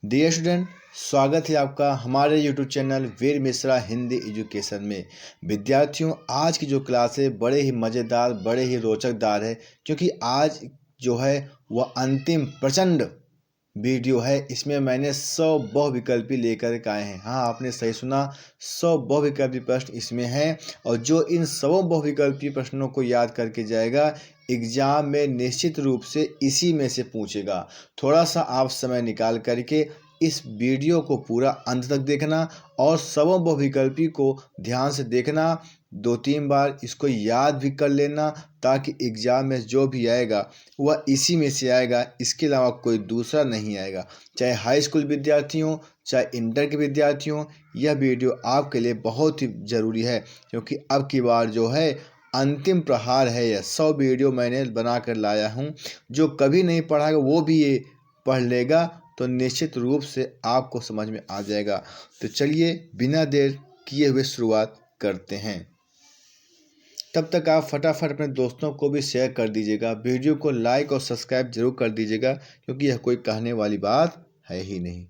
Dear student, स्वागत है आपका हमारे यूट्यूब चैनल वीर मिश्रा हिंदी एजुकेशन में। विद्यार्थियों, आज की जो क्लास है बड़े ही मज़ेदार, बड़े ही रोचकदार है, क्योंकि आज जो है वह अंतिम प्रचंड वीडियो है। इसमें मैंने 100 बहुविकल्पी लेकर के आए हैं। हाँ, आपने सही सुना, 100 बहुविकल्पी प्रश्न इसमें हैं। और जो इन 100 बहुविकल्पी प्रश्नों को याद करके जाएगा, एग्जाम में निश्चित रूप से इसी में से पूछेगा। थोड़ा सा आप समय निकाल करके इस वीडियो को पूरा अंत तक देखना और 100 बहुविकल्पी को ध्यान से देखना, 2-3 बार इसको याद भी कर लेना, ताकि एग्ज़ाम में जो भी आएगा वह इसी में से आएगा, इसके अलावा कोई दूसरा नहीं आएगा। चाहे हाई स्कूल विद्यार्थी हों, चाहे इंटर के विद्यार्थी हों, यह वीडियो आपके लिए बहुत ही ज़रूरी है, क्योंकि अब की बार जो है अंतिम प्रहार है। यह 100 वीडियो मैंने बना कर लाया हूँ। जो कभी नहीं पढ़ा है वो भी ये पढ़ लेगा तो निश्चित रूप से आपको समझ में आ जाएगा। तो चलिए बिना देर किए हुए शुरुआत करते हैं। तब तक आप फटाफट अपने दोस्तों को भी शेयर कर दीजिएगा, वीडियो को लाइक और सब्सक्राइब जरूर कर दीजिएगा, क्योंकि यह कोई कहने वाली बात है ही नहीं।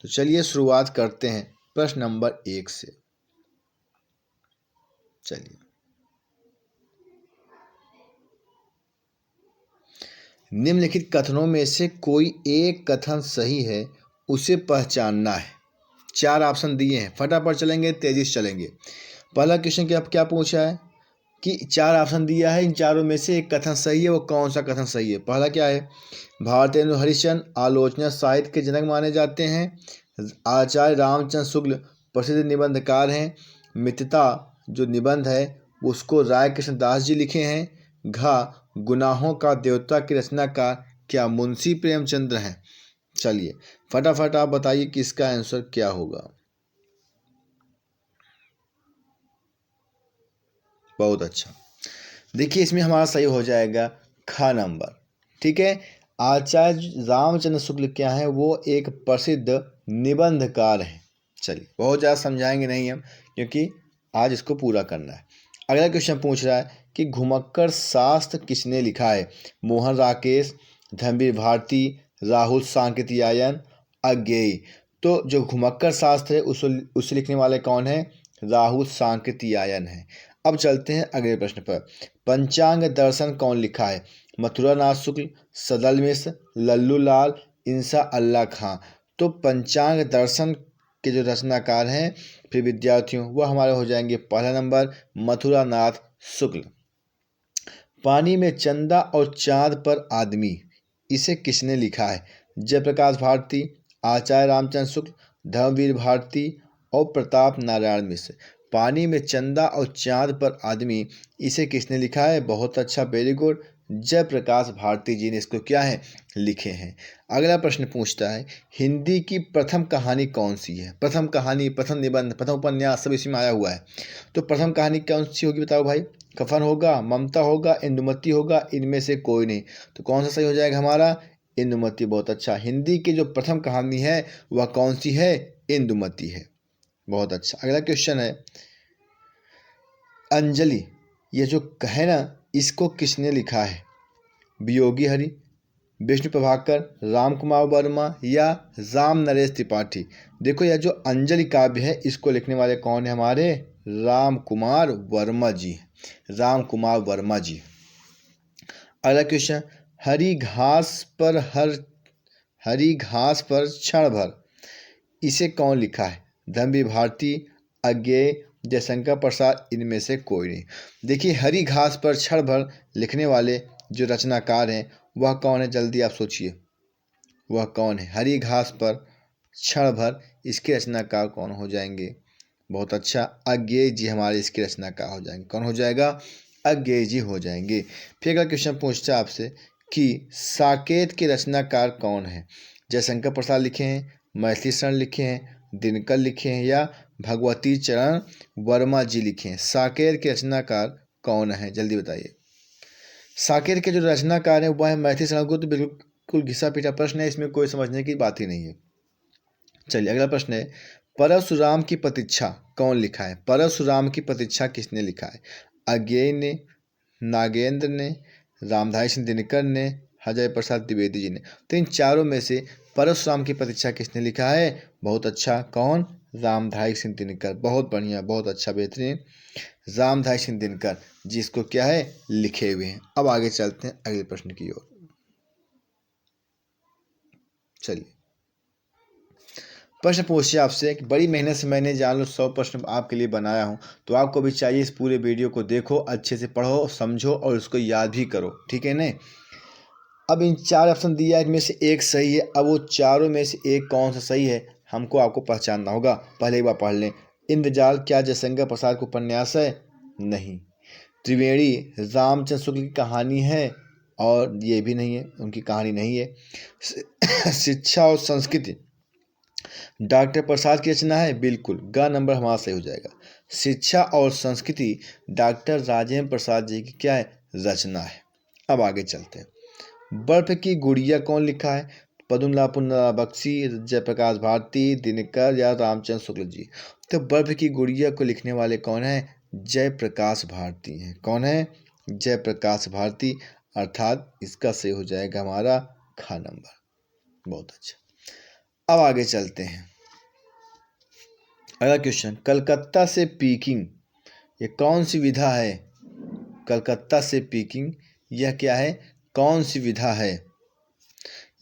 तो चलिए शुरुआत करते हैं प्रश्न नंबर 1 से। चलिए, निम्नलिखित कथनों में से कोई एक कथन सही है, उसे पहचानना है। 4 ऑप्शन दिए हैं, फटाफट चलेंगे, तेजी से चलेंगे। पहला क्वेश्चन क्या पूछा है कि 4 ऑप्शन दिया है, इन चारों में से एक कथन सही है, वो कौन सा कथन सही है। पहला क्या है, भारतेंदु हरिश्चंद्र आलोचना साहित्य के जनक माने जाते हैं। आचार्य रामचंद्र शुक्ल प्रसिद्ध निबंधकार हैं। मित्रता जो निबंध है उसको राय कृष्ण दास जी लिखे हैं। घ गुनाहों का देवता की रचनाकार क्या मुंशी प्रेमचंद्र हैं। चलिए फटाफट आप बताइए कि इसका आंसर क्या होगा। बहुत अच्छा, देखिए इसमें हमारा सही हो जाएगा ख नंबर। ठीक है, आचार्य रामचंद्र शुक्ल क्या है, वो एक प्रसिद्ध निबंधकार हैं। चलिए बहुत ज़्यादा समझाएंगे नहीं हम, क्योंकि आज इसको पूरा करना है। अगला क्वेश्चन पूछ रहा है कि घुमक्कर शास्त्र किसने लिखा है। मोहन राकेश, धर्मवीर भारती, राहुल सांकृत्यायन, अज्ञेय। तो जो घुमक्कर शास्त्र है उसे लिखने वाले कौन है, राहुल सांकृत्यायन है। अब चलते हैं अगले प्रश्न पर। पंचांग दर्शन कौन लिखा है, मथुरानाथ शुक्ल, सदल मिश्र, लल्लू लाल, इंसा अल्लाह खां। तो पंचांग दर्शन के जो रचनाकार हैं फिर विद्यार्थियों, वह हमारे हो जाएंगे पहला नंबर मथुरानाथ शुक्ल। पानी में चंदा और चांद पर आदमी, इसे किसने लिखा है। जयप्रकाश भारती, आचार्य रामचंद्र शुक्ल, धर्मवीर भारती और प्रताप नारायण मिश्र। पानी में चंदा और चांद पर आदमी, इसे किसने लिखा है। बहुत अच्छा, वेरी गुड, जयप्रकाश भारती जी ने इसको क्या है लिखे हैं। अगला प्रश्न पूछता है हिंदी की प्रथम कहानी कौन सी है। प्रथम कहानी, प्रथम निबंध, प्रथम उपन्यास सब इसमें आया हुआ है। तो प्रथम कहानी कौन सी होगी बताओ भाई। कफन होगा, ममता होगा, इंदुमती होगा, इनमें से कोई नहीं। तो कौन सा सही हो जाएगा हमारा, इंदुमती। बहुत अच्छा, हिंदी की जो प्रथम कहानी है वह कौन सी है, इंदुमती है। बहुत अच्छा। अगला क्वेश्चन है अंजलि, ये जो है ना, इसको किसने लिखा है। वियोगी हरि, विष्णु प्रभाकर, राम कुमार वर्मा या राम नरेश त्रिपाठी। देखो यह जो अंजलि काव्य है इसको लिखने वाले कौन है हमारे, राम कुमार वर्मा जी। राम कुमार वर्मा जी। अगला क्वेश्चन, हरी घास पर क्षण भर, इसे कौन लिखा है। धर्मवीर भारती, अज्ञेय, जयशंकर प्रसाद, इनमें से कोई नहीं। देखिए हरी घास पर क्षण भर लिखने वाले जो रचनाकार हैं वह कौन है, जल्दी आप सोचिए वह कौन है। हरी घास पर क्षण भर, इसके रचनाकार कौन हो जाएंगे। बहुत अच्छा, अज्ञेय जी हमारे इसके रचनाकार हो जाएंगे। कौन हो जाएगा, अज्ञेय जी हो जाएंगे। फिर अगला क्वेश्चन पूछता है आपसे कि साकेत के रचनाकार कौन है। जयशंकर प्रसाद लिखे हैं, मैथिली शरण लिखे हैं, दिनकर लिखे हैं या भगवती चरण वर्मा जी लिखे हैं। साकेत के रचनाकार कौन है, जल्दी बताइए। साकेत के जो रचनाकार हैं वह है मैथिली शरण गुप्त। बिल्कुल घिसा पीटा प्रश्न है, इसमें कोई समझने की बात ही नहीं है। चलिए अगला प्रश्न है परशुराम की प्रतीक्षा कौन लिखा है। परशुराम की प्रतीक्षा किसने लिखा है। अज्ञेय ने, नागेंद्र ने, रामधारी सिंह दिनकर ने, अजय प्रसाद द्विवेदी जी ने। तो इन चारों में से परशुराम की प्रतीक्षा किसने लिखा है? बहुत अच्छा, कौन? रामधारी सिंह दिनकर। बहुत बढ़िया, बहुत अच्छा, बेहतरीन, रामधारी सिंह दिनकर जिसको क्या है लिखे हुए हैं। अब आगे चलते हैं अगले प्रश्न की ओर। चलिए प्रश्न पूछिए आपसे कि बड़ी मेहनत से मैंने जान लो 100 प्रश्न आपके लिए बनाया हूँ, तो आपको भी चाहिए इस पूरे वीडियो को देखो, अच्छे से पढ़ो, समझो और उसको याद भी करो, ठीक है ना। अब इन 4 ऑप्शन दिया है, इनमें से एक सही है। अब वो चारों में से एक कौन सा सही है हमको आपको पहचानना होगा। पहले एक बार पढ़ लें। इंद्रजाल क्या जयशंकर प्रसाद को उपन्यास है? नहीं। त्रिवेणी रामचंद्र शुक्ल की कहानी है? और ये भी नहीं है, उनकी कहानी नहीं है। शिक्षा और संस्कृति डॉक्टर प्रसाद की रचना है? बिल्कुल, ग नंबर हमारा सही हो जाएगा। शिक्षा और संस्कृति डॉक्टर राजेंद्र प्रसाद जी की क्या है रचना है। अब आगे चलते हैं। बर्फ की गुड़िया कौन लिखा है? पद्मनाभ पुन्ना बख्शी, जयप्रकाश भारती, दिनकर या रामचंद्र शुक्ल जी? तो बर्फ की गुड़िया को लिखने वाले कौन है? जयप्रकाश भारती हैं। कौन है? जयप्रकाश भारती, अर्थात इसका सही हो जाएगा हमारा ख नंबर। बहुत अच्छा, अब आगे चलते हैं। अगला क्वेश्चन, कलकत्ता से पीकिंग ये कौन सी विधा है? कलकत्ता से पीकिंग यह क्या है, कौन सी विधा है?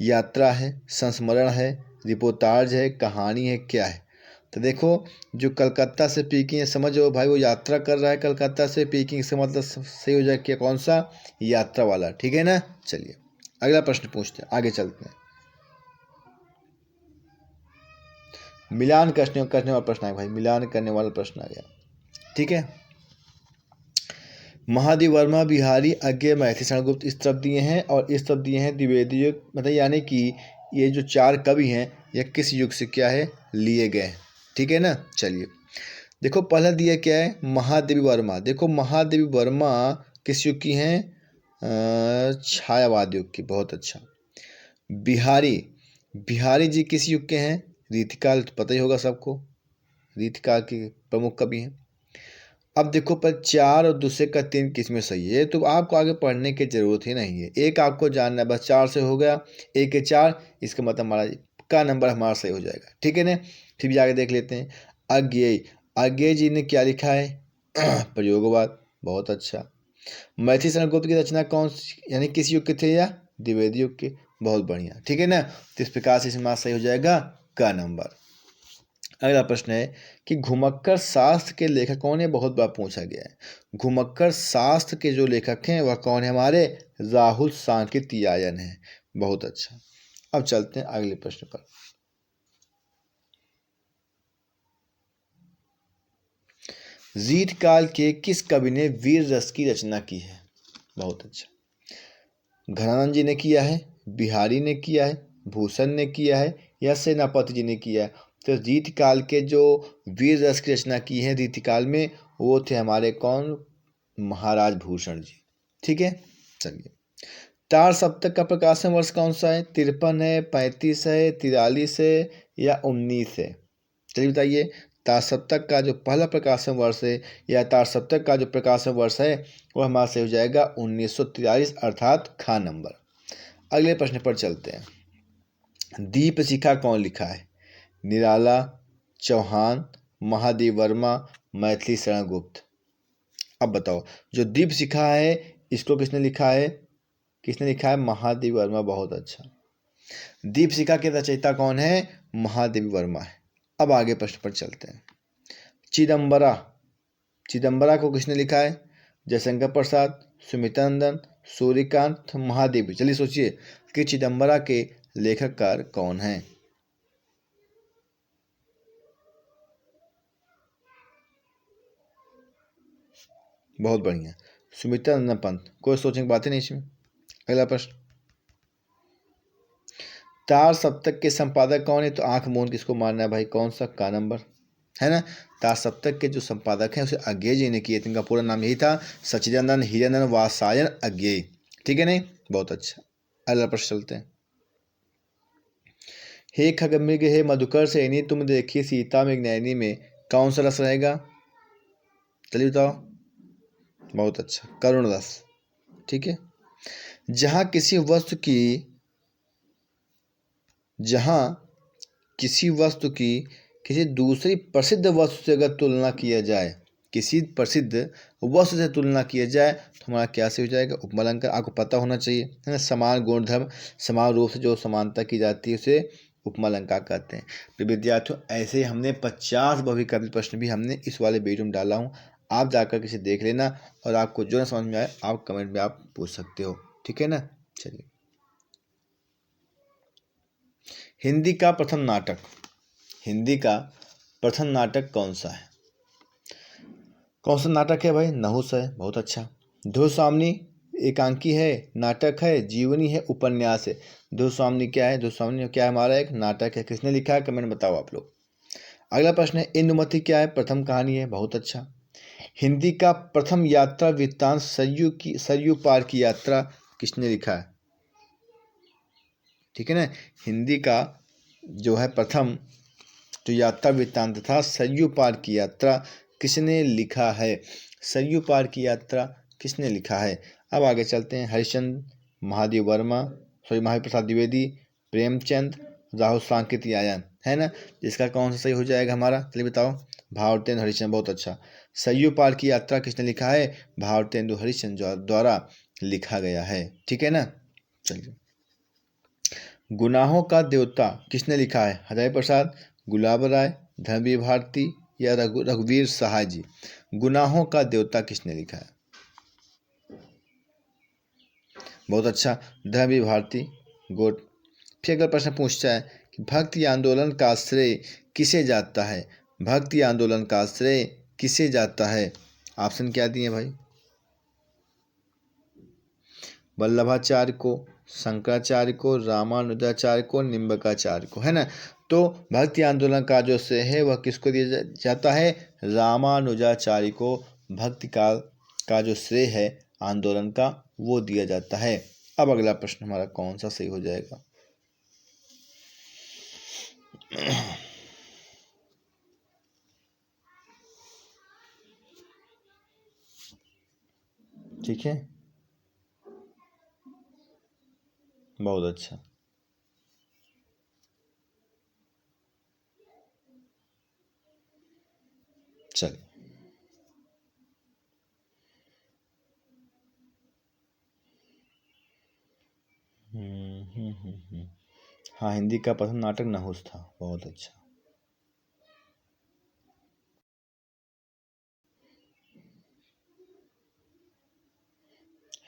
यात्रा है, संस्मरण है, रिपोर्टाज है, कहानी है, क्या है? तो देखो, जो कलकत्ता से पीकिंग है, समझो भाई वो यात्रा कर रहा है कलकत्ता से पीकिंग, इसका मतलब सही हो जाएगा क्या, कौन सा? यात्रा वाला, ठीक है ना। चलिए अगला प्रश्न पूछते हैं, आगे चलते हैं। मिलान करने वाला प्रश्न है भाई, मिलान करने वाला प्रश्न आ गया, ठीक है। महादेव वर्मा, बिहारी, अज्ञे, मैथिली शरण गुप्त इस तरफ दिए हैं और इस तरफ दिए हैं द्विवेदी युग, मतलब यानी कि ये जो 4 कवि हैं यह किस युग से क्या है लिए गए हैं, ठीक है ना। चलिए देखो, पहला दिया क्या है, महादेवी वर्मा। देखो महादेवी वर्मा किस युग की हैं? छायावाद युग की। बहुत अच्छा। बिहारी, बिहारी जी किस युग के हैं? रीतिकाल, तो पता ही होगा सबको, रीतिकाल के प्रमुख कवि हैं। अब देखो, पर 4 और दूसरे का 3 किसमें सही है, तो आपको आगे पढ़ने की जरूरत ही नहीं है, एक आपको जानना है बस। 4 से हो गया, 1 के 4, इसका मतलब हमारा का नंबर हमारा सही हो जाएगा, ठीक है ना। फिर भी आगे देख लेते हैं। अज्ञेय, अज्ञेय जी ने क्या लिखा है? प्रयोगवाद। बहुत अच्छा। मैथिली शरण गुप्त की रचना कौन सी, यानी किस युग के थे या द्विवेदी युग के? बहुत बढ़िया, ठीक है ना। तो इस प्रकार से इसमें सही हो जाएगा का नंबर। अगला प्रश्न है कि घुमक्कर शास्त्र के लेखक कौन है? बहुत बार पूछा गया है। घुमक्कर शास्त्र के जो लेखक हैं वह कौन है हमारे? राहुल सांकृत्यायन है। बहुत अच्छा, अब चलते हैं अगले प्रश्न पर। रीत काल के किस कवि ने वीर रस की रचना की है? बहुत अच्छा। घनानंद जी ने किया है, बिहारी ने किया है, भूषण ने किया है या सेनापति जी ने किया है? तो रीत काल के जो वीर रस की रचना की है रीत काल में, वो थे हमारे कौन? महाराज भूषण जी, ठीक है। चलिए, तार सप्तक का प्रकाशन वर्ष कौन सा है? 53 है, 35 है, 43 है या 19 है? चलिए बताइए, तार सप्तक का जो पहला प्रकाशन वर्ष है या तार सप्तक का जो प्रकाशन वर्ष है वो हमारा से हो जाएगा 1943, अर्थात खा नंबर। अगले प्रश्न पर चलते हैं। दीप शिखा कौन लिखा है? निराला, चौहान, महादेव वर्मा, मैथिली शरण गुप्त? अब बताओ, जो दीप शिखा है इसको किसने लिखा है? किसने लिखा है? महादेव वर्मा। बहुत अच्छा। दीप शिखा के रचयिता कौन है? महादेव वर्मा है। अब आगे प्रश्न पर चलते हैं। चिदम्बरा, चिदम्बरा को किसने लिखा है? जयशंकर प्रसाद, सुमित्रानंदन, सूर्यकांत, महादेवी? चलिए सोचिए कि चिदम्बरा के लेखककार कौन हैं? बहुत बढ़िया, सुमित्रानंदन पंत। कोई सोचने की बात ही नहीं इसमें। अगला प्रश्न, तार सप्तक के संपादक कौन है? तो आंख मूंद किसको मारना है भाई, कौन सा? का नंबर है ना। तार सप्तक के जो संपादक हैं उसे अज्ञेय जी ने किए थे, इनका पूरा नाम यही था, सच्चिदानंद हीरानंद वात्स्यायन अज्ञेय, ठीक है नहीं। बहुत अच्छा, अगला प्रश्न चलते हैं। हे खगमृग, हे मधुकर सैनी, तुम देखी सीता मृगनयनी में कौन सा रस रहेगा? चलिए बताओ। बहुत अच्छा, करुण रस, ठीक है। जहाँ किसी वस्तु की जहाँ किसी वस्तु की किसी दूसरी प्रसिद्ध वस्तु से अगर तुलना किया जाए, किसी प्रसिद्ध वस्तु से तुलना किया जाए तो हमारा क्या से हो जाएगा, उपमा अलंकार। आपको पता होना चाहिए, है ना, समान गुणधर्म समान रूप से जो समानता की जाती है उसे उपमा अलंकार कहते हैं। तो विद्यार्थियों, ऐसे ही हमने 50 बहुविकल्पित प्रश्न भी हमने इस वाले वीडियो में डाला हूँ, आप जाकर किसे देख लेना और आपको जो ना समझ में आए आप कमेंट में आप पूछ सकते हो, ठीक है ना। चलिए, हिंदी का प्रथम नाटक, हिंदी का प्रथम नाटक कौन सा है? कौन सा नाटक है भाई? नहुस है, बहुत अच्छा। ध्रुवसामनी एकांकी है, नाटक है, जीवनी है, उपन्यास है। ध्रुवसामनी क्या है? ध्रुवसामनी क्या है? हमारा एक नाटक है। किसने लिखा है? कमेंट बताओ आप लोग। अगला प्रश्न है, इंदुमती क्या है? प्रथम कहानी है, बहुत अच्छा। हिंदी का प्रथम यात्रा वृत्तांत सरयू पार की यात्रा किसने लिखा है? ठीक है ना, हिंदी का जो है प्रथम जो यात्रा वृत्तांत था सरयू पार की यात्रा किसने लिखा है? सरयू पार की यात्रा किसने लिखा है? अब आगे चलते हैं। हरिश्चंद्र, महादेव वर्मा, महादेव प्रसाद द्विवेदी, प्रेमचंद, राहुल सांकेत आयन, है ना। इसका कौन सा सही हो जाएगा हमारा? चलिए बताओ। भारतेंदु हरिश्चंद्र, बहुत अच्छा। सरयू पार की यात्रा किसने लिखा है? भारतेंदु हरिश्चंद्र द्वारा लिखा गया है, ठीक है ना। चलिए, गुनाहों का देवता किसने लिखा है? हृदय प्रसाद, गुलाब राय, धर्मवीर भारती या रघुवीर सहाय जी। गुनाहों का देवता किसने लिखा है? बहुत अच्छा, धर्मवीर भारती, गुड। फिर अगर प्रश्न पूछता है कि भक्ति आंदोलन का श्रेय किसे जाता है? भक्ति आंदोलन का श्रेय किसे जाता है? ऑप्शन क्या दिए भाई? वल्लभाचार्य को, शंकराचार्य को, रामानुजाचार्य को, निम्बकाचार्य को, है ना। तो भक्ति आंदोलन का जो श्रेय है वह किसको दिया जाता है? रामानुजाचार्य को भक्ति काल का जो श्रेय है आंदोलन का वो दिया जाता है। अब अगला प्रश्न हमारा कौन सा सही हो जाएगा? ठीक है, बहुत अच्छा। चल, हाँ, हिंदी का प्रथम नाटक नहुस था, बहुत अच्छा।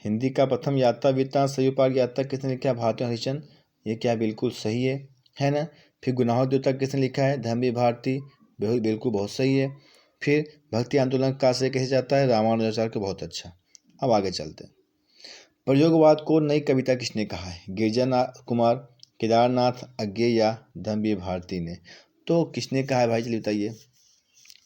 हिंदी का प्रथम यात्रा वृत्तांत सरयू पार की यात्रा किसने लिखा है? भारतेंदु हरिश्चंद्र, ये क्या बिल्कुल सही है ना। फिर गुनाहों देवता किसने लिखा है? धर्मवीर भारती, बिल्कुल बहुत सही है। फिर भक्ति आंदोलन का श्रेय कैसे जाता है? रामानुजाचार्य को, बहुत अच्छा। अब आगे चलते हैं। प्रयोगवाद को नई कविता किसने कहा है? गिरिजानाथ कुमार, केदारनाथ अज्ञे या धर्मवीर भारती ने? तो किसने कहा है भाई? चलिए बताइए।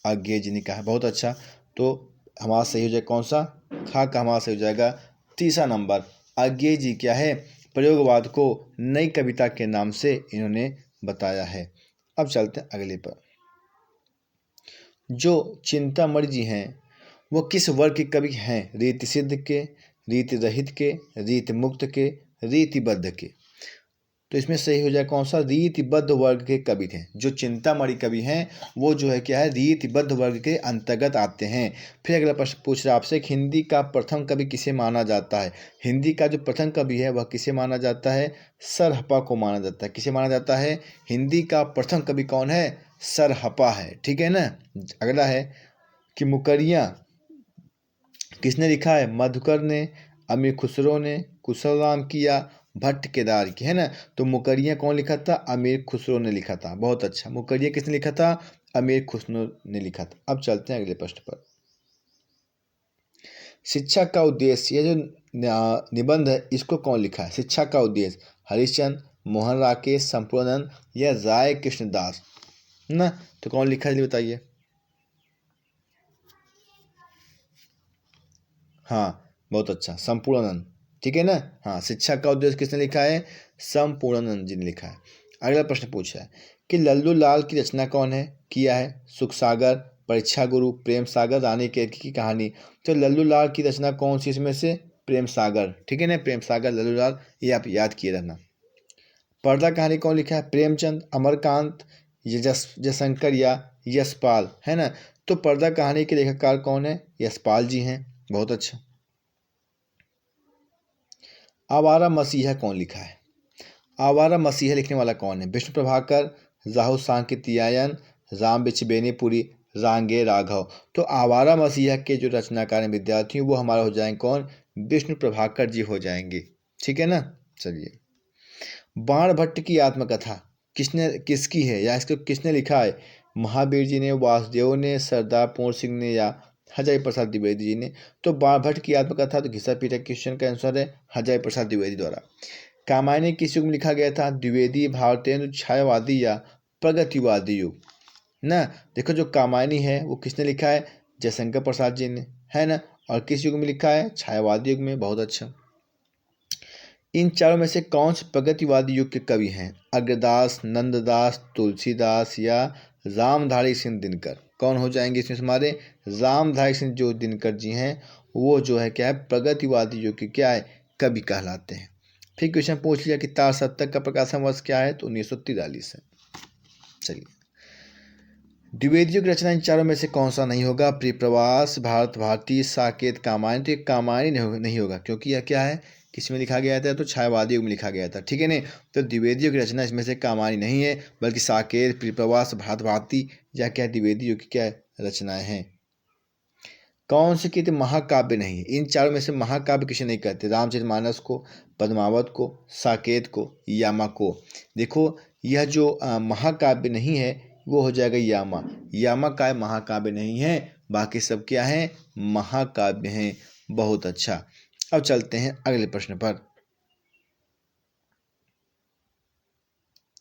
अज्ञे जी ने कहा है, बहुत अच्छा। तो हमारा सही हो जाएगा कौन सा? खा का हमारा सही हो जाएगा तीसरा नंबर। अज्ञे जी क्या है? प्रयोगवाद को नई कविता के नाम से इन्होंने बताया है। अब चलते हैं अगले पर। जो चिंतामणि जी हैं वो किस वर्ग के कवि हैं? रीति सिद्ध के, रीति रहित के, रीति मुक्त के, रीतिबद्ध के? तो इसमें सही हो जाए कौन सा? रीतिबद्ध वर्ग के कवि थे। जो चिंतामणि कवि हैं वो जो है क्या है? रीतिबद्ध वर्ग के अंतर्गत आते हैं। फिर अगला प्रश्न पूछ रहा है आपसे, हिंदी का प्रथम कवि किसे माना जाता है? हिंदी का जो प्रथम कवि है वह किसे माना जाता है? सरहपा को माना जाता है। किसे माना जाता है? हिंदी का प्रथम कवि कौन है? सरहपा है, ठीक है ना। अगला है कि मुकरियाँ किसने लिखा है? मधुकर ने, अमीर खुसरो ने, कुशल राम की या भट्ट केदार की, है ना। तो मुकरियाँ कौन लिखा था? अमीर खुसरो ने लिखा था, बहुत अच्छा। मुकरियाँ किसने लिखा था? अमीर खुसरो ने लिखा था। अब चलते हैं अगले प्रश्न पर। शिक्षा का उद्देश्य, ये जो निबंध है इसको कौन लिखा है? शिक्षा का उद्देश्य हरिश्चंद्र, मोहन राकेश, संपूर्णानंद या राय कृष्णदास, ना। तो कौन लिखा है बताइए। हाँ, बहुत अच्छा, संपूर्णानंद, ठीक है ना। हाँ, शिक्षा का उद्देश्य किसने लिखा है? संपूर्णानंद जी ने लिखा है। अगला प्रश्न पूछा है कि लल्लू लाल की रचना कौन है किया है? सुख सागर, परीक्षा गुरु, प्रेम सागर, रानी केतकी की कहानी। तो लल्लू लाल की रचना कौन सी इसमें से? प्रेम सागर, ठीक है ना। प्रेम सागर, लल्लू लाल, ये आप याद किए रहना। पर्दा कहानी कौन लिखा है? प्रेमचंद, अमरकांत, जयशंकर या यशपाल, है ना। तो पर्दा कहानी के लेखककार कौन है? यशपाल जी हैं। बहुत अच्छा। आवारा मसीहा कौन लिखा है? आवारा मसीहा लिखने वाला कौन है? विष्णु प्रभाकर, राहु सांकृत्यायन, राम बिचबेनीपुरी, रांगे राघव। तो आवारा मसीहा के जो रचनाकार हैं विद्यार्थी वो हमारा हो जाएंगे कौन? विष्णु प्रभाकर जी हो जाएंगे। ठीक है ना। चलिए, बाण भट्ट की आत्मकथा किसकी है या इसको किसने लिखा है? महावीर जी ने, वासुदेव ने, सरदार पूर्ण सिंह ने या हजारी प्रसाद द्विवेदी जी ने? तो बाण भट्ट की आत्मकथा तो घिसा पीटा क्वेश्चन का आंसर है हजारी प्रसाद द्विवेदी द्वारा। कामायनी किस युग में लिखा गया था? द्विवेदी, भारतेंदु, छायावादी या प्रगतिवादी युग ना। देखो जो कामायनी है वो किसने लिखा है? जयशंकर प्रसाद जी ने, है ना। और किस युग में लिखा है? छायावादी युग में। बहुत अच्छा। इन चारों में से कौन से प्रगतिवादी युग के कवि हैं? अग्रदास, नंददास, तुलसीदास या रामधारी सिंह दिनकर? कौन हो जाएंगे इसमें हमारे? रामधारी सिंह जो दिनकर जी हैं वो जो है क्या है? प्रगतिवादी युग के क्या है? कवि कहलाते हैं। फिर क्वेश्चन पूछ लिया कि तार सप्तक का प्रकाशन वर्ष क्या है? तो 1943 है। चलिए, द्विवेदी युग रचना इन चारों में से कौन सा नहीं होगा? प्रियप्रवास, भारत भारती, साकेत, कामायनी। तो ये कामायनी नहीं होगा क्योंकि यह क्या है? किस में लिखा गया था? तो छायावादी युग में लिखा गया था। ठीक है नहीं। तो द्विवेदी युग की रचना इसमें से कामायनी नहीं है बल्कि साकेत, प्रियप्रवास, भारत भारती या क्या द्विवेदी युग की क्या रचनाएं हैं। कौन से कृति महाकाव्य नहीं है? इन चारों में से महाकाव्य किसे नहीं कहते? रामचरितमानस को, पद्मावत को, साकेत को, यामा को। देखो यह जो महाकाव्य नहीं है वो हो जाएगा यामा। यामा का महाकाव्य नहीं है, बाकी सब क्या है? महाकाव्य हैं। बहुत अच्छा। अब चलते हैं अगले प्रश्न पर।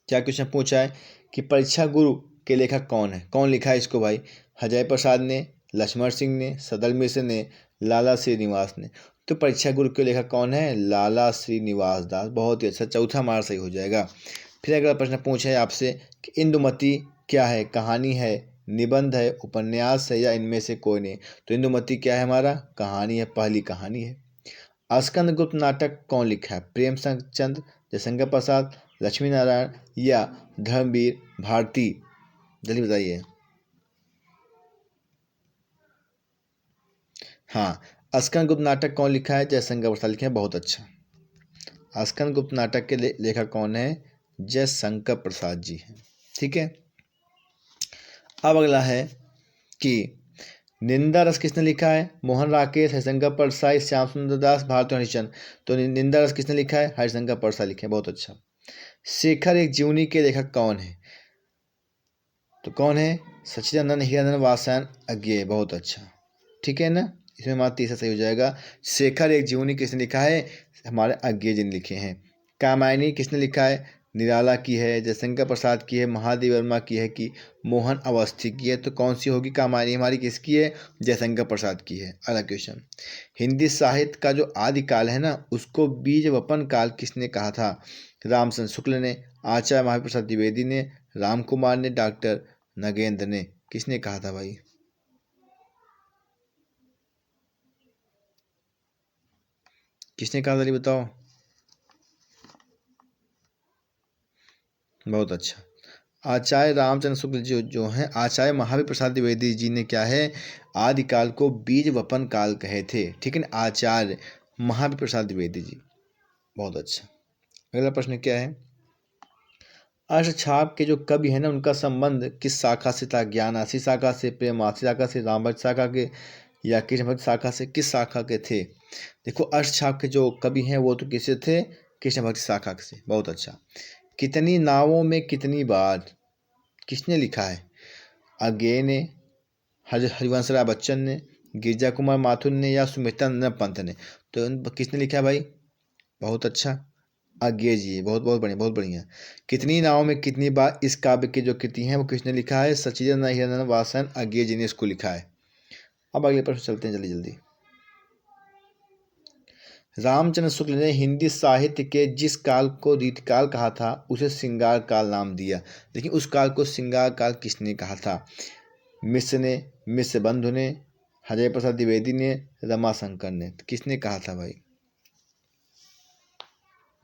क्या क्वेश्चन पूछा है कि परीक्षा गुरु के लेखक कौन है? कौन लिखा है इसको भाई? हजारी प्रसाद ने, लक्ष्मण सिंह ने, सदल मिश्र ने, लाला श्रीनिवास ने? तो परीक्षा गुरु के लेखक कौन है? लाला श्रीनिवास दास। बहुत ही अच्छा। चौथा हमारा सही हो जाएगा। फिर अगला प्रश्न पूछा है आपसे कि इंदुमती क्या है? कहानी है, निबंध है, उपन्यास है या इनमें से कोई नहीं? तो इंदुमती क्या है हमारा? कहानी है, पहली कहानी है। स्कंदगुप्त नाटक कौन लिखा है? प्रेमचंद, जयशंकर प्रसाद, लक्ष्मी नारायण या धर्मवीर भारती? जल्दी बताइए। हाँ, स्कंदगुप्त नाटक कौन लिखा है? जयशंकर प्रसाद लिखे हैं। बहुत अच्छा। स्कंदगुप्त नाटक के लेखक कौन है? जयशंकर प्रसाद जी हैं। ठीक है। अब अगला है कि निंदा रस किसने लिखा है? मोहन राकेश, हरिशंकर परसाई, श्याम सुंदर दास, भारत हरिश्चंद्र। तो निंदा रस किसने लिखा है? हरिशंकर परसाई लिखे हैं। बहुत अच्छा। शेखर एक जीवनी के लेखक कौन है? तो कौन है? सच्चिदानंद, हीरानंद, वात्स्यायन, अज्ञेय। बहुत अच्छा। ठीक है ना। इसमें हमारा तीसरा सही हो जाएगा। शेखर एक जीवनी किसने लिखा है? हमारे अज्ञेय जी ने लिखे हैं। कामायनी किसने लिखा है? निराला की है, जयशंकर प्रसाद की है, महादेव वर्मा की है कि मोहन अवस्थी की है? तो कौन सी होगी कामायनी हमारी? किसकी है? जयशंकर प्रसाद की है। अगला क्वेश्चन, हिंदी साहित्य का जो आदिकाल है ना उसको बीज वपन काल किसने कहा था? रामचंद्र शुक्ल ने, आचार्य महावीर प्रसाद द्विवेदी ने, राम कुमार ने, डॉक्टर नगेंद्र ने? किसने कहा था भाई? किसने कहा था? बताओ। बहुत अच्छा। आचार्य रामचंद्र शुक्ल जी जो हैं, आचार्य महावीर प्रसाद द्विवेदी जी ने क्या है? आदिकाल को बीज वपन काल कहे थे। ठीक है ना। आचार्य महावीर प्रसाद द्विवेदी जी। बहुत अच्छा। अगला प्रश्न क्या है? अष्टछाप के जो कवि है ना उनका संबंध किस शाखा से था? ज्ञानासी शाखा से, प्रेमासी शाखा से, रामभक्त शाखा के या कृष्ण भक्त शाखा से? किस शाखा के थे? देखो अष्टछाप के जो कवि हैं वो तो किससे थे? कृष्ण भक्त शाखा से। बहुत अच्छा। कितनी नावों में कितनी बार किसने लिखा है? अज्ञेय ने, हरिवंश राय बच्चन ने, गिरजा कुमार माथुर ने या सुमित्रा नंदन पंत ने? तो किसने लिखा है भाई? बहुत अच्छा। अज्ञेय जी। बहुत बहुत बढ़िया, बहुत बढ़िया। कितनी नावों में कितनी बार इस काव्य की जो कृति है वो किसने लिखा है? सच्चिदानंद हीरानंद वात्स्यायन अज्ञेय जी ने इसको लिखा है। अब अगले प्रश्न चलते हैं जल्दी जल्दी। रामचंद्र शुक्ल ने हिंदी साहित्य के जिस काल को रीतिकाल कहा था उसे श्रृंगार काल नाम दिया, लेकिन उस काल को श्रृंगार काल किसने कहा था? मिश्र ने, मिश्र बंधु ने, हजारी प्रसाद द्विवेदी ने, रमाशंकर ने? किसने कहा था भाई?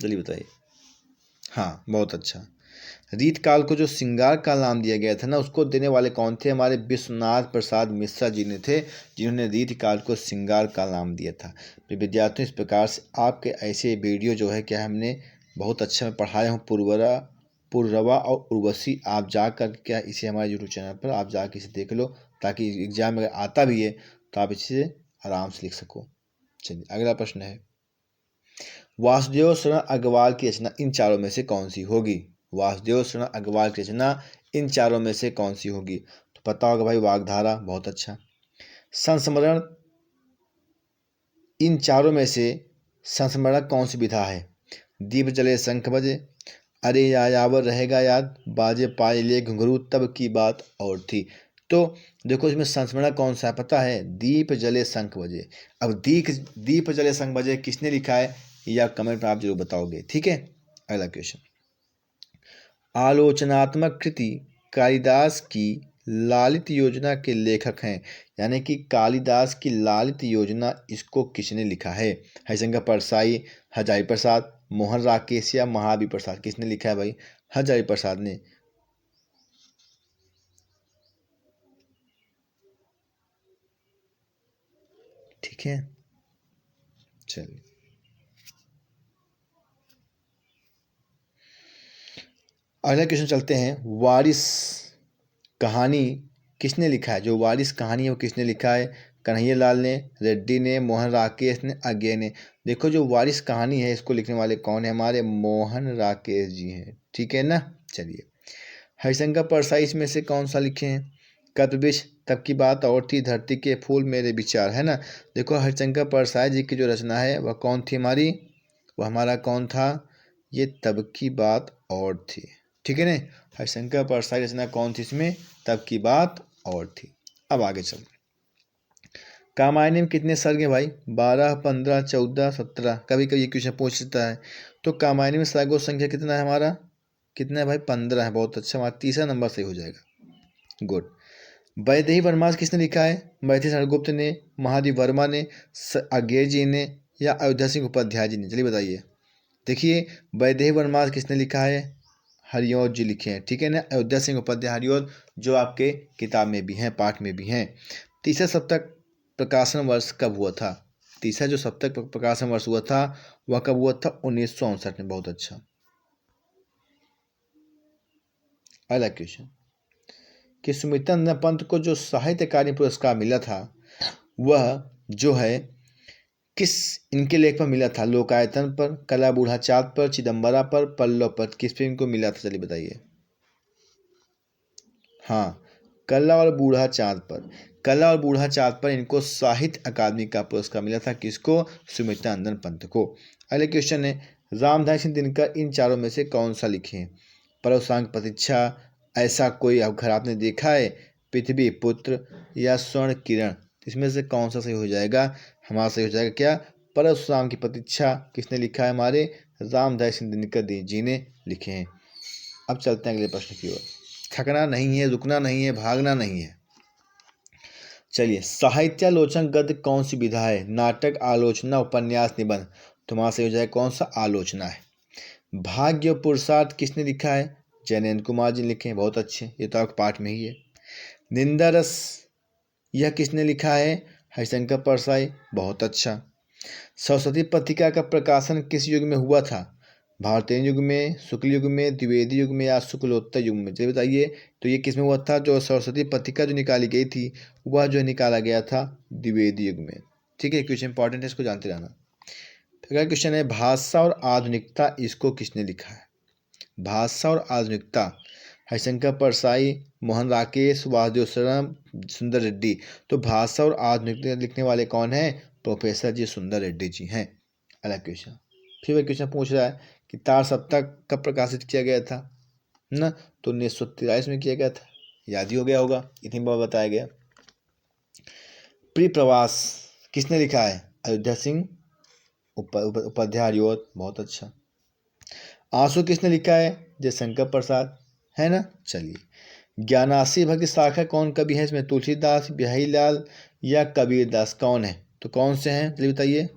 जल्दी बताइए। हाँ, बहुत अच्छा। रीत काल को जो श्रृंगार काल नाम दिया गया था ना, उसको देने वाले कौन थे? हमारे विश्वनाथ प्रसाद मिश्रा जी ने थे, जिन्होंने रीत काल को श्रृंगार काल नाम दिया था। तो विद्यार्थियों, इस प्रकार से आपके ऐसे वीडियो जो है क्या हमने बहुत अच्छा में पढ़ाए हूँ। पुररवा और उर्वशी आप जा कर क्या इसे हमारे यूट्यूब चैनल पर आप जाकर इसे देख लो, ताकि एग्जाम में अगर आता भी है तो आप इसे आराम से लिख सको। चलिए, अगला प्रश्न है, वासुदेव शरण अग्रवाल की रचना इन चारों में से कौन सी होगी? वासुदेव शरण अग्रवाल की रचना इन चारों में से कौन सी होगी? तो पता होगा भाई, वाग्धारा। बहुत अच्छा। संस्मरण, इन चारों में से संस्मरण कौन सी विधा है? दीप जले शंख बजे, अरे यायावर रहेगा याद, बाजे पाए ले घुंघरू तब की बात और थी। तो देखो, इसमें संस्मरण कौन सा है पता है? दीप जले शंख बजे। अब दीप जले शंख बजे किसने लिखा है, या कमेंट में आप जरूर बताओगे। ठीक है, अगला क्वेश्चन, आलोचनात्मक कृति कालिदास की लालित योजना के लेखक हैं, यानी कि कालिदास की लालित योजना, इसको किसने लिखा है? हरिशंकर परसाई, हजारी प्रसाद, मोहन राकेश या महावीर प्रसाद? किसने लिखा है भाई? हजारी प्रसाद ने। ठीक है, चलिए अगला क्वेश्चन चलते हैं। वारिस कहानी किसने लिखा है? जो वारिस कहानी है वो किसने लिखा है? कन्हैया लाल ने, रेड्डी ने, मोहन राकेश ने, अज्ञे ने। देखो, जो वारिस कहानी है इसको लिखने वाले कौन है? हमारे मोहन राकेश जी हैं। ठीक है ना। चलिए, हरिशंकर परसाई इसमें से कौन सा लिखे हैं? कल्पवृक्ष, तब की बात और थी, धरती के फूल, मेरे विचार, है ना। देखो, हरिशंकर परसाई जी की जो रचना है वह कौन थी हमारी? वह हमारा कौन था? ये तब की बात और थी। ठीक है ना। हरिशंकर परसाई रचना कौन थी इसमें? तब की बात और थी। अब आगे चल, कामायनी में कितने सर्ग हैं भाई? 12, 15, 14, 17। कभी कभी ये क्वेश्चन पूछ लेता है। तो कामायनी में सर्गों संख्या कितना है हमारा? कितना है भाई? 15 है। बहुत अच्छा, हमारा तीसरा नंबर सही हो जाएगा। गुड। वैदेही वनमास किसने लिखा है? मैथिली शरण गुप्त ने, महादेव वर्मा ने, अज्ञे जी ने, या अयोध्या सिंह उपाध्याय जी ने? चलिए बताइए। देखिए, वैदेही वनमास किसने लिखा है? हरिऔध जी लिखे हैं। ठीक है ना। अयोध्या सिंह उपाध्याय हरिऔध, जो आपके किताब में भी हैं, पाठ में भी हैं। तीसरा सप्तक प्रकाशन वर्ष कब हुआ था? तीसरा जो सप्तक प्रकाशन वर्ष हुआ था वह कब हुआ था? 1969 में। बहुत अच्छा। अगला क्वेश्चन, कि सुमित्रा नंदन पंत को जो साहित्य अकादमी पुरस्कार मिला था वह जो है किस इनके लेख पर मिला था? लोकायतन पर, कला बूढ़ा चाँद पर, चिदम्बरा पर, पल्लव पर? किस पे इनको मिला था? चलिए बताइए। हाँ, कला और बूढ़ा चाँद पर। कला और बूढ़ा चाँद पर इनको साहित्य अकादमी का पुरस्कार मिला था। किसको? सुमित्रा नंदन पंत को। अगले क्वेश्चन है, रामधारी सिंह दिनकर इन चारों में से कौन सा लिखे हैं? परवसांग प्रतीक्षा, ऐसा कोई अब घर आपने देखा है, पृथ्वी पुत्र, या स्वर्ण किरण? इसमें से कौन सा सही हो जाएगा? हमारा सही हो जाएगा क्या? परशुराम की प्रतीक्षा किसने लिखा है? हमारे रामधारी सिंह दिनकर जी ने लिखे हैं। अब चलते हैं अगले प्रश्न की ओर। थकना नहीं है, रुकना नहीं है, भागना नहीं है। चलिए, साहित्यालोचना गद्य कौन सी विधा है? नाटक, आलोचना, उपन्यास, निबंध? तुम्हारा सही हो जाए कौन सा? आलोचना है। भाग्य और पुरुषार्थ किसने लिखा है? जयनेन्द्र कुमार जी लिखे हैं। बहुत अच्छे, ये तो आपके पाठ में ही है। निंदा रस, यह किसने लिखा है? हरिशंकर परसाई। बहुत अच्छा। सरस्वती पत्रिका का प्रकाशन किस युग में हुआ था? भारतीय युग में, शुक्ल युग में, द्विवेदी युग में, या शुक्लोत्तर युग में? चलिए बताइए। तो ये किस में हुआ था? जो सरस्वती पत्रिका जो निकाली गई थी वह जो निकाला गया था द्विवेदी युग में। ठीक है, क्वेश्चन इंपॉर्टेंट है, इसको जानते रहना। अगला क्वेश्चन है, भाषा और आधुनिकता, इसको किसने लिखा है? भाषा और आधुनिकता, हरिशंकर परसाई, मोहन राकेश, वासुदेव शरण, सुंदर रेड्डी। तो भाषा और आधुनिकता लिखने वाले कौन है? प्रोफेसर जी सुंदर रेड्डी जी हैं। अगला क्वेश्चन, फिर वह क्वेश्चन पूछ रहा है कि तार सप्तक कब प्रकाशित किया गया था ना? तो 1943 में किया गया था। याद ही हो गया होगा, इतनी बार बताया गया। प्रिय प्रवास किसने लिखा है? अयोध्या सिंह उपाध्याय हरिऔध। बहुत अच्छा। आंसू किसने लिखा है? जयशंकर प्रसाद, है ना। चलिए, ज्ञानासी भक्ति शाखा कौन कवि है इसमें? तुलसीदास, बिहारी लाल, या कबीरदास? कौन है? तो कौन से हैं चलिए बताइए।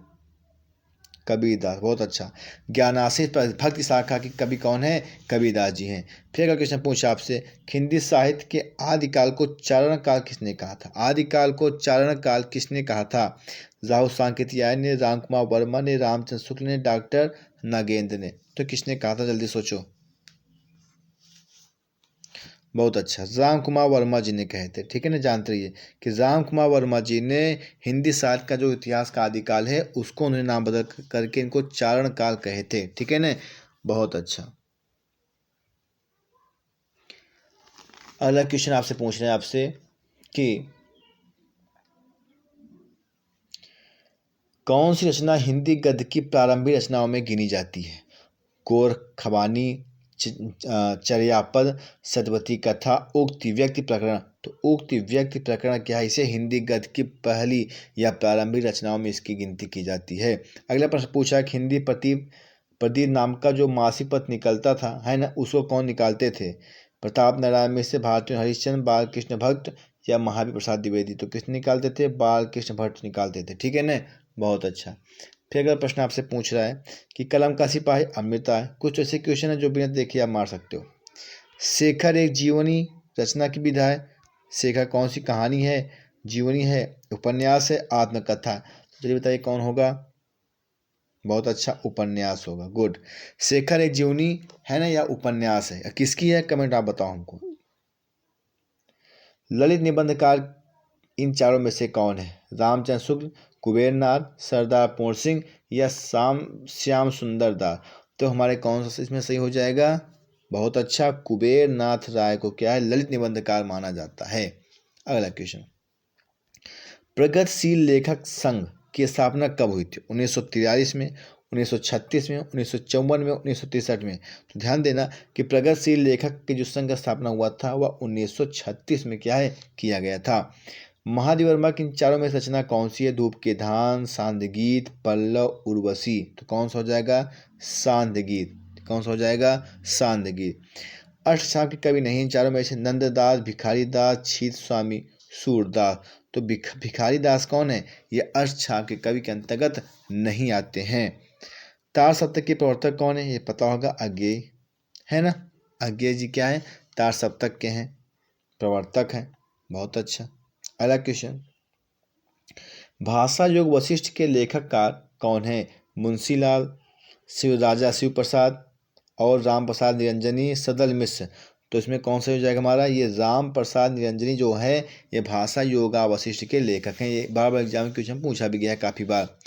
कबीरदास, बहुत अच्छा। ज्ञानाशीष भक्त शाखा के कवि कौन है? कबीरदास जी हैं। फिर अगर क्वेश्चन पूछा आपसे कि हिंदी साहित्य के आदिकाल को चारण काल किसने कहा था? आदिकाल को चारण काल किसने कहा था? राहुल सांकेतियाय ने, राम कुमार वर्मा ने, रामचंद्र शुक्ल ने, डॉक्टर नागेंद्र ने। तो किसने कहा था? जल्दी सोचो। बहुत अच्छा, राम कुमार वर्मा जी ने कहे थे। ठीक है ना, जानते रहिए कि राम कुमार वर्मा जी ने हिंदी साहित्य का जो इतिहास का आदिकाल है उसको उन्होंने नाम बदल करके इनको चारण काल कहे थे। ठीक है ना, बहुत अच्छा। अगला क्वेश्चन आपसे पूछ रहे हैं आपसे कि कौन सी रचना हिंदी गद्य की प्रारंभिक रचनाओं में गिनी जाती है? कोर खबानी, चर्यापद, सतवती कथा, उक्ति व्यक्ति प्रकरण। तो उक्ति व्यक्ति प्रकरण क्या है? इसे हिंदी गद्य की पहली या प्रारंभिक रचनाओं में इसकी गिनती की जाती है। अगला प्रश्न पूछा कि हिंदी प्रदीप नाम का जो मासिक पत्र निकलता था, है ना, उसको कौन निकालते थे? प्रताप नारायण मिश्र, भारती हरिश्चंद्र, बाल कृष्ण भट्ट या महावीर प्रसाद द्विवेदी। तो किसने निकालते थे? बाल कृष्ण भट्ट निकालते थे। ठीक है ना, बहुत अच्छा। फिर अगला प्रश्न आपसे पूछ रहा है कि कलम का सिपाही अमृता है। कुछ ऐसे क्वेश्चन है जो बिना देखे आप मार सकते हो। शेखर एक जीवनी रचना की विधा है। शेखर कौन सी कहानी है? जीवनी है, उपन्यास है, आत्मकथा है। तो चलिए बताइए कौन होगा? बहुत अच्छा, उपन्यास होगा। गुड। शेखर एक जीवनी है ना या उपन्यास है? किसकी है? कमेंट आप बताओ हमको। ललित निबंधकार इन चारों में से कौन है? रामचंद्र शुक्ल, कुबेरनाथ, सरदार पूर्ण सिंह या श्याम सुंदर दास। तो हमारे कौन सा इसमें सही हो जाएगा? बहुत अच्छा, कुबेरनाथ राय को क्या है? ललित निबंधकार माना जाता है। अगला क्वेश्चन, प्रगतिशील लेखक संघ की स्थापना कब हुई थी? 1943 में, 1936 में, 1954 में, 1963 में। तो ध्यान देना कि प्रगतिशील लेखक के जो संघ का स्थापना हुआ था वह 1936 में क्या है? किया गया था। महादेव वर्मा की इन चारों में रचना कौन सी है? धूप के धान, सांध्य गीत, पल्लव, उर्वशी। तो कौन सा हो जाएगा? सांध्य गीत। कौन सा हो जाएगा? सांध्य गीत। अष्टछाप के कवि नहीं इन चारों में से? नंददास, भिखारी दास, छीत स्वामी, सूरदास। तो भिखारी दास कौन है? ये अष्टछाप के कवि के अंतर्गत नहीं आते हैं। तार सप्तक के प्रवर्तक कौन है? ये पता होगा, अज्ञेय है ना। अज्ञेय जी क्या है? तार सप्तक के हैं, प्रवर्तक हैं। बहुत अच्छा। अगला क्वेश्चन, भाषा योग वशिष्ठ के लेखककार कौन है? मुंशीलाल, शिवराजा शिव प्रसाद और राम प्रसाद निरंजनी, सदल मिश्र। तो इसमें कौन सा हो जाएगा हमारा? ये राम प्रसाद निरंजनी जो है ये भाषा योगा वशिष्ठ के लेखक हैं। ये बार बार एग्जाम में क्वेश्चन पूछा भी गया है काफ़ी बार।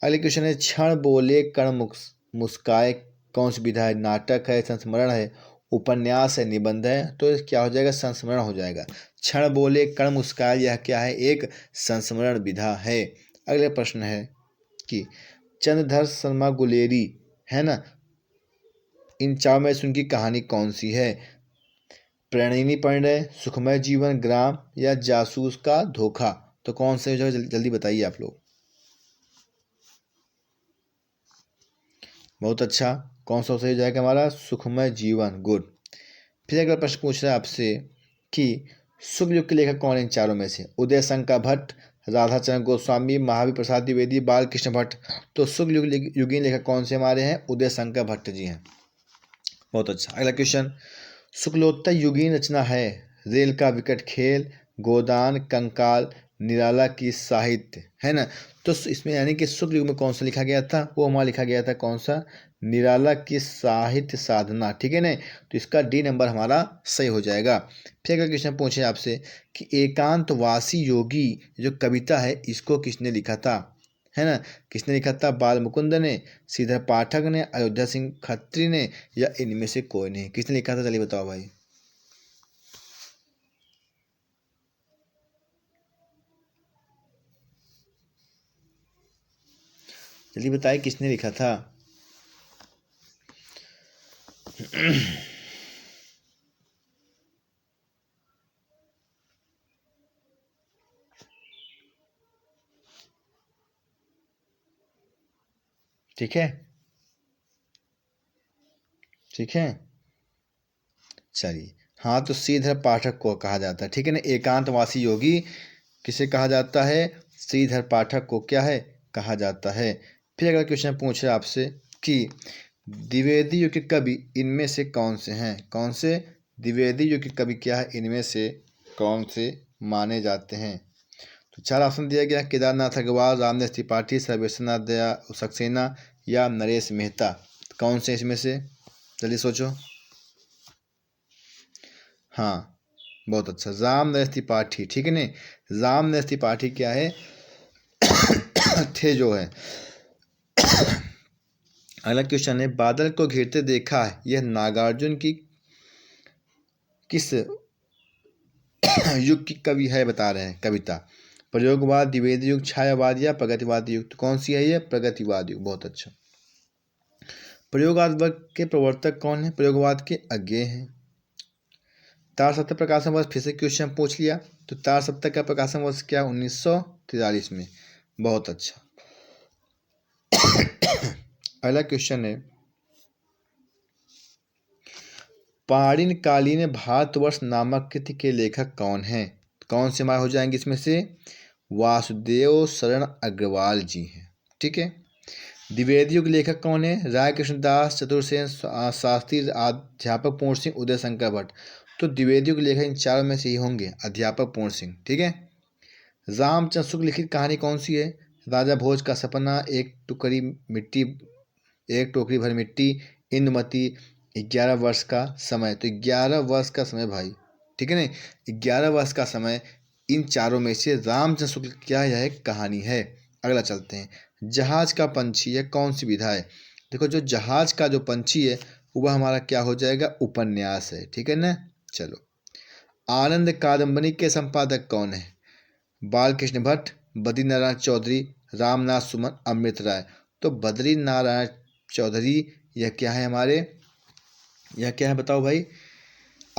अगले क्वेश्चन है, क्षण बोले कण मुस्काए कौन सी विधा है? नाटक है, संस्मरण है, उपन्यास है, निबंध है। तो क्या हो जाएगा? संस्मरण हो जाएगा। क्षण बोले कण मुस्काए यह क्या है? एक संस्मरण विधा है। अगले प्रश्न है कि चंद्रधर शर्मा गुलेरी है ना, इन चारों में से उनकी कहानी कौन सी है? प्रणयिनी परिणय, सुखमय जीवन, ग्राम या जासूस का धोखा। तो कौन सा हो जाएगा? जल्दी बताइए आप लोग। बहुत अच्छा, कौन सा सही हो जाएगा हमारा? सुखमय जीवन। गुड। फिर अगला प्रश्न पूछ रहा है आपसे कि शुक्ल युग के लेखक कौन है इन चारों में से? उदय शंकर भट्ट, राधाचरण गोस्वामी, महावीर प्रसाद द्विवेदी, बाल कृष्ण भट्ट। तो शुक्ल युगीन लेखक कौन से हमारे हैं? उदय शंकर भट्ट जी हैं। बहुत अच्छा। अगला क्वेश्चन, शुक्लोत्तर युगीन रचना है? रेल का विकट खेल, गोदान, कंकाल, निराला की साहित्य, है ना। तो इसमें यानी कि शुक्ल युग में कौन सा लिखा गया था? वो हमारा लिखा गया था कौन सा? निराला की साहित्य साधना। ठीक है ना, तो इसका डी नंबर हमारा सही हो जाएगा। फिर अगला क्वेश्चन पूछे आपसे कि एकांतवासी योगी जो कविता है इसको किसने लिखा था? है ना, किसने लिखा था? बाल मुकुंद ने, श्रीधर पाठक ने, अयोध्या सिंह खत्री ने या इनमें से कोई नहीं। किसने लिखा था? चलिए बताओ भाई। जल्दी बताइए किसने लिखा था? ठीक है, ठीक है, चलिए। हाँ, तो श्रीधर पाठक को कहा जाता है। ठीक है ना, एकांतवासी योगी किसे कहा जाता है? श्रीधर पाठक को क्या है? कहा जाता है। फिर अगला क्वेश्चन पूछ रहा है आपसे कि द्विवेदी युग के कवि इनमें से कौन से हैं? कौन से द्विवेदी युग के कवि क्या है, इनमें से कौन से माने जाते हैं? तो 4 ऑप्शन दिया गया, केदारनाथ अग्रवाल, रामदास त्रिपाठी, सर्वेश्वरनाथ दया सक्सेना या नरेश मेहता। तो कौन से इसमें से? जल्दी सोचो। हाँ, बहुत अच्छा, रामदास त्रिपाठी। ठीक है नहीं, रामदास त्रिपाठी क्या है थे जो है। अगला क्वेश्चन है, बादल को घिरते देखा है, यह नागार्जुन की किस युग की कवि है बता रहे हैं कविता? प्रयोगवाद, द्विवेदी युग, छायावाद या प्रगतिवाद युग। तो कौन सी है ये? प्रगतिवाद युग। बहुत अच्छा। प्रयोगवाद वर्ग के प्रवर्तक कौन है? प्रयोगवाद के अज्ञेय हैं। तारसप्तक प्रकाशन वर्ष, फिर से क्वेश्चन पूछ लिया। तो तारसप्तक का प्रकाशन वर्ष क्या? 1943 में। बहुत अच्छा। अगला क्वेश्चन है, पाणिन कालीन भारतवर्ष नामक कृति के लेखक कौन हैं? कौन से हमारे हो जाएंगे इसमें से? वासुदेव शरण अग्रवाल जी हैं। ठीक है। द्विवेदी युग लेखक कौन है? राय कृष्णदास, चतुर्सेन शास्त्री, अध्यापक पूर्ण सिंह, उदय शंकर भट्ट। तो द्विवेदी युग लेखक इन चारों में से ही होंगे, अध्यापक पूर्ण सिंह। ठीक है। रामचंद्र शुक्ल लिखित कहानी कौन सी है? राजा भोज का सपना, एक टोकरी भर मिट्टी, इंदुमती, 11 वर्ष का समय। तो 11 वर्ष का समय भाई, ठीक है ना, 11 वर्ष का समय। इन चारों में से रामचंद्र शुक्ल क्या यह एक कहानी है। अगला चलते हैं, जहाज का पंछी है कौन सी विधा है? देखो, जो जहाज का जो पंछी है वह हमारा क्या हो जाएगा? उपन्यास है। ठीक है ना। चलो, आनंद कादम्बरी के संपादक कौन है? बालकृष्ण भट्ट, बद्री नारायण चौधरी, रामनाथ सुमन, अमृत राय। तो बद्री नारायण चौधरी यह क्या है हमारे? यह क्या है बताओ भाई?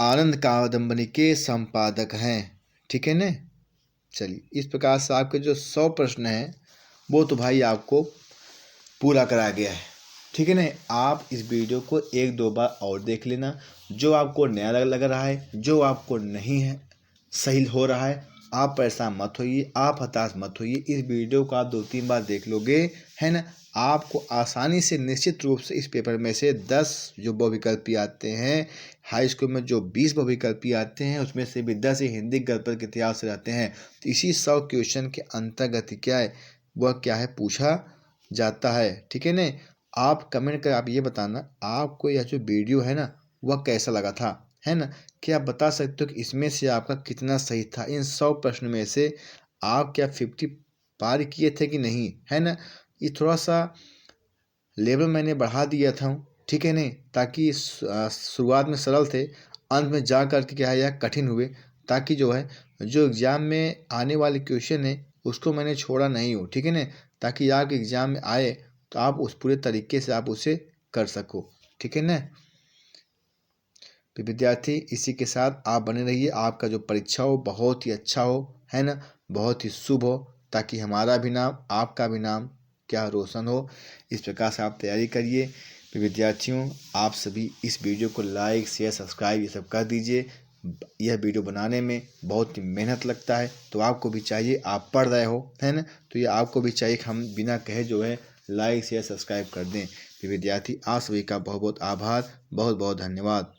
आनंद कादम्बरी के संपादक हैं। ठीक है ना। चलिए, इस प्रकार से आपके जो 100 प्रश्न हैं वो तो भाई आपको पूरा करा गया है। ठीक है ना। आप इस वीडियो को 1-2 बार और देख लेना। जो आपको नया लग रहा है, जो आपको नहीं है सही हो रहा है, आप परेशान मत होइए, आप हताश मत होइए। इस वीडियो को आप 2-3 बार देख लोगे, है ना, आपको आसानी से निश्चित रूप से इस पेपर में से 10 जो बहुविकल्पी आते हैं, हाई स्कूल में जो 20 बहुविकल्पी आते हैं उसमें से भी 10 ही हिंदी गणित के इतिहास से रहते हैं। तो इसी 100 क्वेश्चन के अंतर्गत क्या है, वह क्या है पूछा जाता है। ठीक है ना। आप कमेंट कर आप ये बताना आपको यह जो वीडियो है ना वह कैसा लगा था, है ना। क्या आप बता सकते हो कि इसमें से आपका कितना सही था? इन 100 प्रश्न में से आप क्या 50 पार किए थे कि नहीं, है ना। ये थोड़ा सा लेवल मैंने बढ़ा दिया था, ठीक है नहीं, ताकि शुरुआत में सरल थे, अंत में जा कर के क्या है यह कठिन हुए, ताकि जो है जो एग्ज़ाम में आने वाले क्वेश्चन है उसको मैंने छोड़ा नहीं हो। ठीक है ना, ताकि आपके एग्ज़ाम में आए तो आप उस पूरे तरीके से आप उसे कर सको। ठीक है ना। तो विद्यार्थी, इसी के साथ आप बने रहिए, आपका जो परीक्षा हो बहुत ही अच्छा हो, है ना, बहुत ही शुभ हो, ताकि हमारा भी नाम आपका भी नाम क्या रोशन हो। इस प्रकार से आप तैयारी करिए। तो विद्यार्थियों, आप सभी इस वीडियो को लाइक शेयर सब्सक्राइब ये सब कर दीजिए। यह वीडियो बनाने में बहुत ही मेहनत लगता है, तो आपको भी चाहिए, आप पढ़ रहे हो, है ना, तो ये आपको भी चाहिए कि हम बिना कहे जो है लाइक शेयर सब्सक्राइब कर दें। तो विद्यार्थी, आप सभी का बहुत बहुत आभार, बहुत बहुत धन्यवाद।